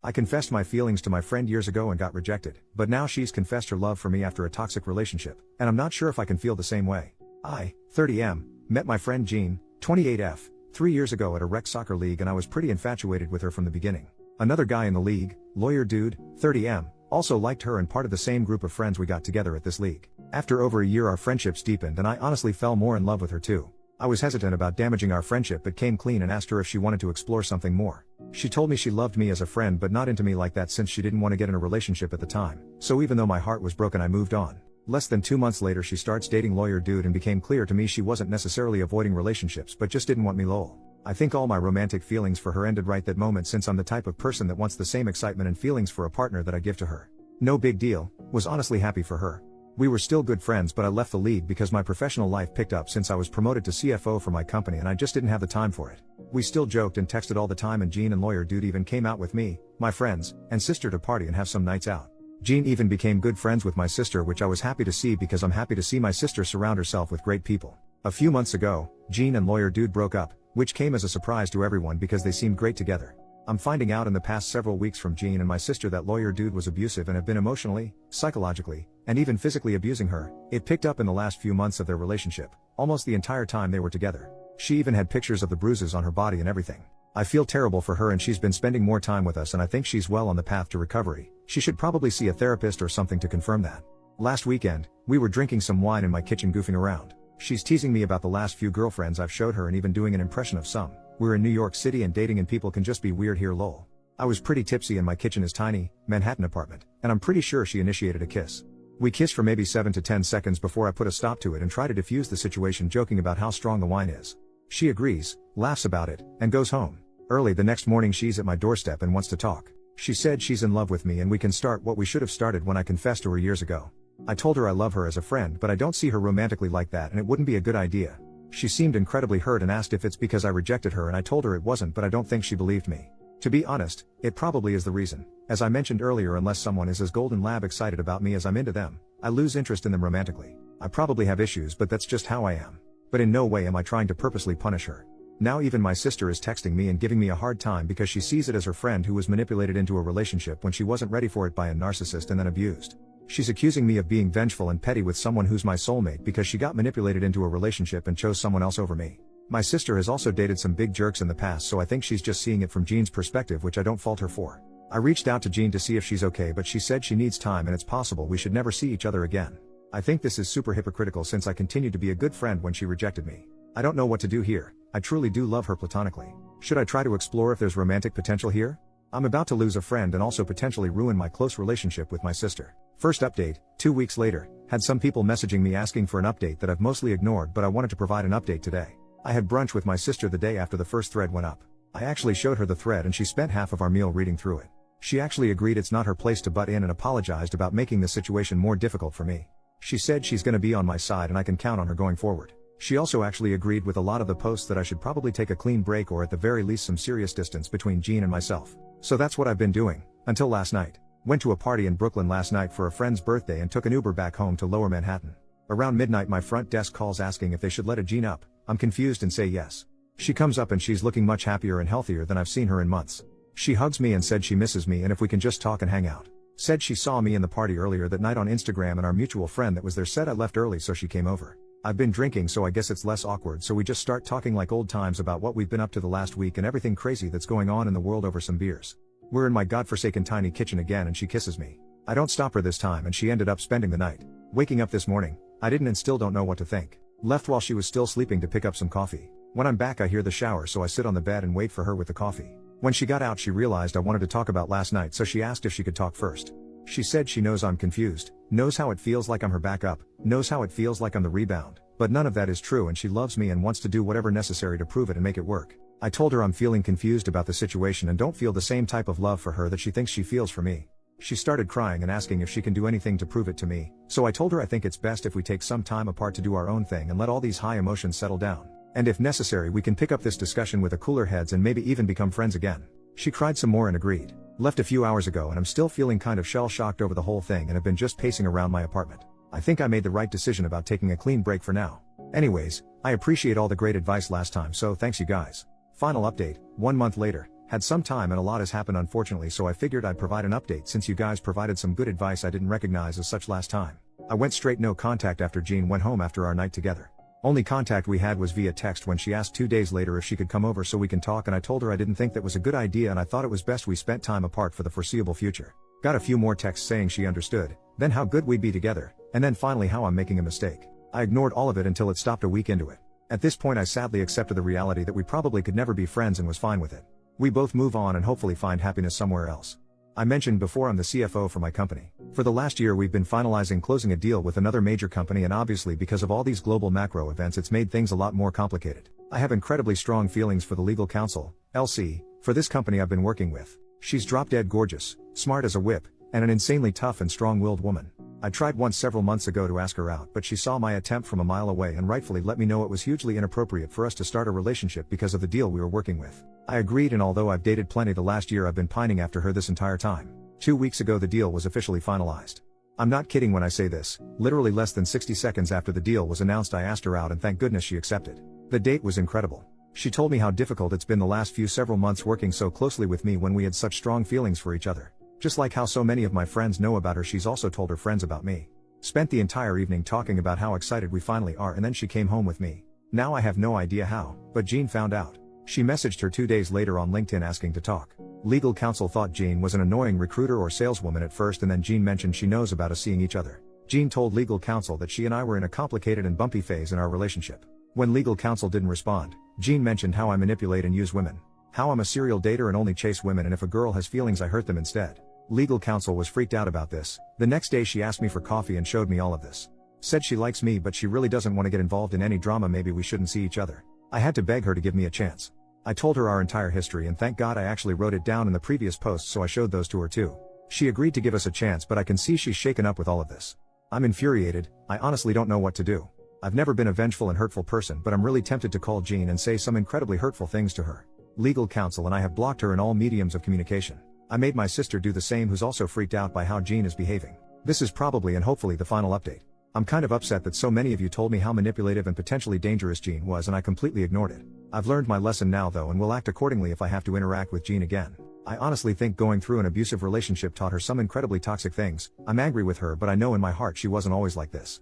I confessed my feelings to my friend years ago and got rejected, but now she's confessed her love for me after a toxic relationship, and I'm not sure if I can feel the same way. I, 30M, met my friend Jean, 28F, 3 years ago at a rec soccer league, and I was pretty infatuated with her from the beginning. Another guy in the league, lawyer dude, 30M, also liked her and part of the same group of friends we got together at this league. After over a year our friendships deepened and I honestly fell more in love with her too. I was hesitant about damaging our friendship but came clean and asked her if she wanted to explore something more. She told me she loved me as a friend but not into me like that since she didn't want to get in a relationship at the time. So even though my heart was broken I moved on. Less than 2 months later she starts dating lawyer dude and became clear to me she wasn't necessarily avoiding relationships but just didn't want me lol. I think all my romantic feelings for her ended right that moment since I'm the type of person that wants the same excitement and feelings for a partner that I give to her. No big deal, was honestly happy for her. We were still good friends but I left the league because my professional life picked up since I was promoted to CFO for my company and I just didn't have the time for it. We still joked and texted all the time and Jean and lawyer dude even came out with me, my friends, and sister to party and have some nights out. Jean even became good friends with my sister, which I was happy to see because I'm happy to see my sister surround herself with great people. A few months ago, Jean and lawyer dude broke up, which came as a surprise to everyone because they seemed great together. I'm finding out in the past several weeks from Jean and my sister that lawyer dude was abusive and have been emotionally, psychologically, and even physically abusing her. It picked up in the last few months of their relationship, almost the entire time they were together. She even had pictures of the bruises on her body and everything. I feel terrible for her and she's been spending more time with us and I think she's well on the path to recovery. She should probably see a therapist or something to confirm that. Last weekend, we were drinking some wine in my kitchen goofing around. She's teasing me about the last few girlfriends I've showed her and even doing an impression of some. We're in New York City and dating and people can just be weird here lol. I was pretty tipsy and my kitchen is tiny, Manhattan apartment, and I'm pretty sure she initiated a kiss. We kissed for maybe 7 to 10 seconds before I put a stop to it and try to defuse the situation joking about how strong the wine is. She agrees, laughs about it, and goes home. Early the next morning she's at my doorstep and wants to talk. She said she's in love with me and we can start what we should have started when I confessed to her years ago. I told her I love her as a friend but I don't see her romantically like that and it wouldn't be a good idea. She seemed incredibly hurt and asked if it's because I rejected her and I told her it wasn't but I don't think she believed me. To be honest, it probably is the reason. As I mentioned earlier, unless someone is as golden lab excited about me as I'm into them, I lose interest in them romantically. I probably have issues but that's just how I am. But in no way am I trying to purposely punish her. Now even my sister is texting me and giving me a hard time because she sees it as her friend who was manipulated into a relationship when she wasn't ready for it by a narcissist and then abused. She's accusing me of being vengeful and petty with someone who's my soulmate because she got manipulated into a relationship and chose someone else over me. My sister has also dated some big jerks in the past so I think she's just seeing it from Jean's perspective, which I don't fault her for. I reached out to Jean to see if she's okay but she said she needs time and it's possible we should never see each other again. I think this is super hypocritical since I continued to be a good friend when she rejected me. I don't know what to do here. I truly do love her platonically. Should I try to explore if there's romantic potential here? I'm about to lose a friend and also potentially ruin my close relationship with my sister. First update, 2 weeks later, had some people messaging me asking for an update that I've mostly ignored but I wanted to provide an update today. I had brunch with my sister the day after the first thread went up. I actually showed her the thread and she spent half of our meal reading through it. She actually agreed it's not her place to butt in and apologized about making the situation more difficult for me. She said she's gonna be on my side and I can count on her going forward. She also actually agreed with a lot of the posts that I should probably take a clean break or at the very least some serious distance between Jean and myself. So that's what I've been doing, until last night. Went to a party in Brooklyn last night for a friend's birthday and took an Uber back home to Lower Manhattan. Around midnight my front desk calls asking if they should let a Jean up. I'm confused and say yes. She comes up and she's looking much happier and healthier than I've seen her in months. She hugs me and said she misses me and if we can just talk and hang out. Said she saw me in the party earlier that night on Instagram and our mutual friend that was there said I left early so she came over. I've been drinking so I guess it's less awkward so we just start talking like old times about what we've been up to the last week and everything crazy that's going on in the world over some beers. We're in my godforsaken tiny kitchen again and she kisses me. I don't stop her this time and she ended up spending the night. Waking up this morning, I didn't and still don't know what to think. Left while she was still sleeping to pick up some coffee. When I'm back I hear the shower so I sit on the bed and wait for her with the coffee. When she got out she realized I wanted to talk about last night so she asked if she could talk first. She said she knows I'm confused, knows how it feels like I'm her backup, knows how it feels like I'm the rebound, but none of that is true and she loves me and wants to do whatever necessary to prove it and make it work. I told her I'm feeling confused about the situation and don't feel the same type of love for her that she thinks she feels for me. She started crying and asking if she can do anything to prove it to me, so I told her I think it's best if we take some time apart to do our own thing and let all these high emotions settle down. And if necessary we can pick up this discussion with a cooler heads and maybe even become friends again. She cried some more and agreed. Left a few hours ago and I'm still feeling kind of shell-shocked over the whole thing and have been just pacing around my apartment. I think I made the right decision about taking a clean break for now. Anyways, I appreciate all the great advice last time so thanks you guys. Final update, 1 month later, Had some time and a lot has happened unfortunately, so I figured I'd provide an update since you guys provided some good advice I didn't recognize as such last time. I went straight no contact after Jean went home after our night together. Only contact we had was via text when she asked 2 days later if she could come over so we can talk, and I told her I didn't think that was a good idea and I thought it was best we spent time apart for the foreseeable future. Got a few more texts saying she understood, then how good we'd be together, and then finally how I'm making a mistake. I ignored all of it until it stopped a week into it. At this point I sadly accepted the reality that we probably could never be friends and was fine with it. We both move on and hopefully find happiness somewhere else. I mentioned before I'm the CFO for my company. For the last year we've been finalizing closing a deal with another major company, and obviously because of all these global macro events it's made things a lot more complicated. I have incredibly strong feelings for the legal counsel, LC, for this company I've been working with. She's drop dead gorgeous, smart as a whip, and an insanely tough and strong-willed woman. I tried once several months ago to ask her out, but she saw my attempt from a mile away and rightfully let me know it was hugely inappropriate for us to start a relationship because of the deal we were working with. I agreed, and although I've dated plenty the last year I've been pining after her this entire time. 2 weeks ago the deal was officially finalized. I'm not kidding when I say this, literally less than 60 seconds after the deal was announced I asked her out and thank goodness she accepted. The date was incredible. She told me how difficult it's been the last several months working so closely with me when we had such strong feelings for each other. Just like how so many of my friends know about her, she's also told her friends about me. Spent the entire evening talking about how excited we finally are, and then she came home with me. Now I have no idea how, but Jean found out. She messaged her 2 days later on LinkedIn asking to talk. Legal counsel thought Jean was an annoying recruiter or saleswoman at first, and then Jean mentioned she knows about us seeing each other. Jean told legal counsel that she and I were in a complicated and bumpy phase in our relationship. When legal counsel didn't respond, Jean mentioned how I manipulate and use women. How I'm a serial dater and only chase women, and if a girl has feelings I hurt them instead. Legal counsel was freaked out about this. The next day she asked me for coffee and showed me all of this. Said she likes me but she really doesn't want to get involved in any drama, maybe we shouldn't see each other. I had to beg her to give me a chance. I told her our entire history, and thank God I actually wrote it down in the previous post, so I showed those to her too. She agreed to give us a chance, but I can see she's shaken up with all of this. I'm infuriated. I honestly don't know what to do. I've never been a vengeful and hurtful person, but I'm really tempted to call Jean and say some incredibly hurtful things to her. Legal counsel and I have blocked her in all mediums of communication. I made my sister do the same, who's also freaked out by how Jean is behaving. This is probably and hopefully the final update. I'm kind of upset that so many of you told me how manipulative and potentially dangerous Jean was and I completely ignored it. I've learned my lesson now though, and will act accordingly if I have to interact with Jean again. I honestly think going through an abusive relationship taught her some incredibly toxic things. I'm angry with her, but I know in my heart she wasn't always like this.